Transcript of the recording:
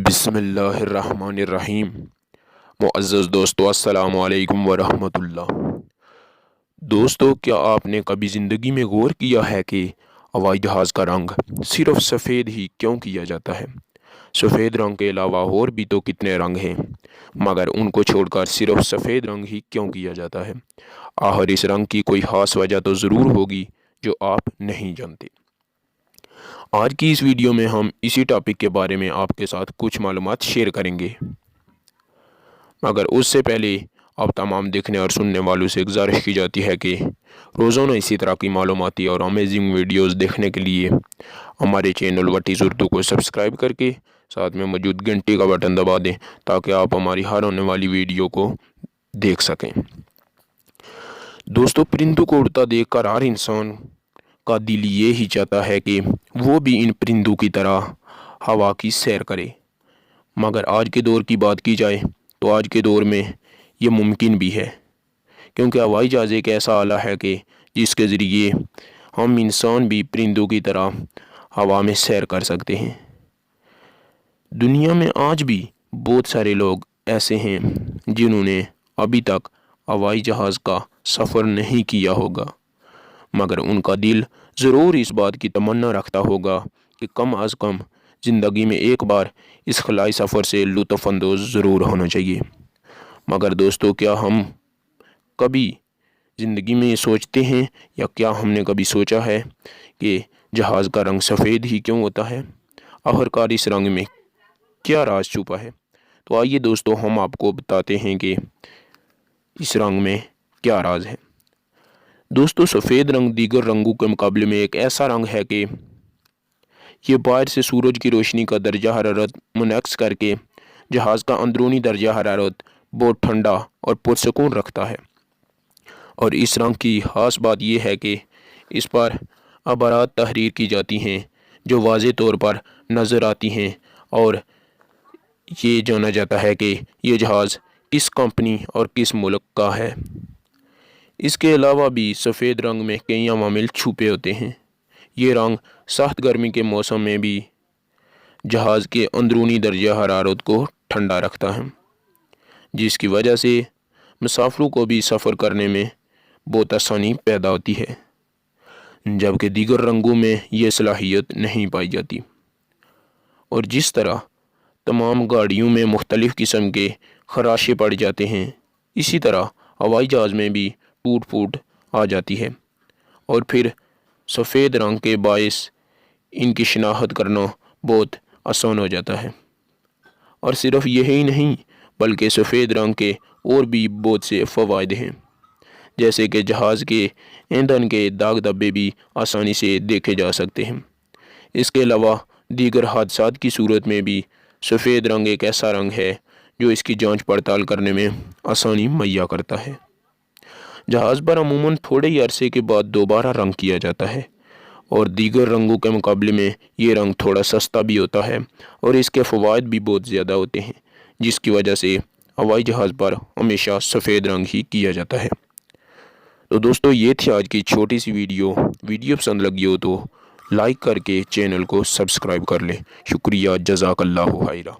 बिस्मिल्लाहिर्रहमानिर्रहीम। मुअज़्ज़ज़ दोस्तों, अस्सलाम वालेकुम वरहमतुल्लाह। दोस्तों, क्या आपने कभी ज़िंदगी में गौर किया है कि हवाई जहाज़ का रंग सिर्फ़ सफ़ेद ही क्यों किया जाता है? सफ़ेद रंग के अलावा और भी तो कितने रंग हैं, मगर उनको छोड़कर सिर्फ़ सफ़ेद रंग ही क्यों किया जाता है? आखिर इस रंग की कोई ख़ास वजह तो ज़रूर होगी जो आप नहीं जानते। आज की इस वीडियो में हम इसी टॉपिक के बारे में आपके साथ कुछ मालूमात शेयर करेंगे, मगर उससे पहले आप तमाम देखने और सुनने वालों से गुजारिश की जाती है कि रोज़ाना इसी तरह की मालूमाती और अमेजिंग वीडियोस देखने के लिए हमारे चैनल व्हाट.Aircraft को सब्सक्राइब करके साथ में मौजूद घंटी का बटन दबा दें ताकि आप हमारी हर आने वाली वीडियो को देख सकें। दोस्तों, परिंदों को उड़ता देखकर हर इंसान का दिल ये ही चाहता है कि वो भी इन परिंदों की तरह हवा की सैर करे, मगर आज के दौर की बात की जाए तो आज के दौर में ये मुमकिन भी है, क्योंकि हवाई जहाज़ एक ऐसा आला है कि जिसके ज़रिए हम इंसान भी परिंदों की तरह हवा में सैर कर सकते हैं। दुनिया में आज भी बहुत सारे लोग ऐसे हैं जिन्होंने अभी तक हवाई जहाज़ का सफ़र नहीं किया होगा, मगर उनका दिल ज़रूर इस बात की तमन्ना रखता होगा कि कम अज़ कम ज़िंदगी में एक बार इस खलाई सफ़र से लुत्फ़अंदोज़ ज़रूर होना चाहिए। मगर दोस्तों, क्या हम कभी ज़िंदगी में ये सोचते हैं या क्या हमने कभी सोचा है कि जहाज़ का रंग सफ़ेद ही क्यों होता है? आखिरकार इस रंग में क्या राज छुपा है? तो आइए दोस्तों, हम आपको बताते हैं कि इस रंग में क्या राज है। दोस्तों, सफ़ेद रंग दीगर रंगों के मुकाबले में एक ऐसा रंग है कि ये बाहर से सूरज की रोशनी का दर्जा हरारत मुनक्स करके जहाज़ का अंदरूनी दर्जा हरारत बहुत ठंडा और पुरसकून रखता है। और इस रंग की ख़ास बात यह है कि इस पर अबारात तहरीर की जाती हैं जो वाज़े तौर पर नज़र आती हैं, और ये जाना जाता है कि ये जहाज़ किस कंपनी और किस मुल्क का है। इसके अलावा भी सफ़ेद रंग में कई अवामिल छुपे होते हैं। ये रंग सख्त गर्मी के मौसम में भी जहाज़ के अंदरूनी दर्जा हरारत को ठंडा रखता है, जिसकी वजह से मुसाफिरों को भी सफ़र करने में बहुत आसानी पैदा होती है, जबकि दीगर रंगों में ये सलाहियत नहीं पाई जाती। और जिस तरह तमाम गाड़ियों में मुख्तलिफ़ किस्म के खराशे पड़ जाते हैं, इसी तरह हवाई जहाज़ में भी टूट फूट आ जाती है, और फिर सफ़ेद रंग के बायस इनकी शिनाख्त करना बहुत आसान हो जाता है। और सिर्फ यही नहीं, बल्कि सफ़ेद रंग के और भी बहुत से फ़वाइद हैं, जैसे कि जहाज़ के ईंधन के दाग धब्बे भी आसानी से देखे जा सकते हैं। इसके अलावा दीगर हादसात की सूरत में भी सफ़ेद रंग एक ऐसा रंग है जो इसकी जांच पड़ताल करने में आसानी मुहैया करता है। जहाज़ पर अमूमन थोड़े ही अरसे के बाद दोबारा रंग किया जाता है, और दीगर रंगों के मुकाबले में ये रंग थोड़ा सस्ता भी होता है और इसके फ़वाइद भी बहुत ज़्यादा होते हैं, जिसकी वजह से हवाई जहाज़ पर हमेशा सफ़ेद रंग ही किया जाता है। तो दोस्तों, ये थी आज की छोटी सी वीडियो पसंद लगी हो तो लाइक करके चैनल को सब्सक्राइब कर लें। शुक्रिया, जज़ाकल्लाहु खैरा।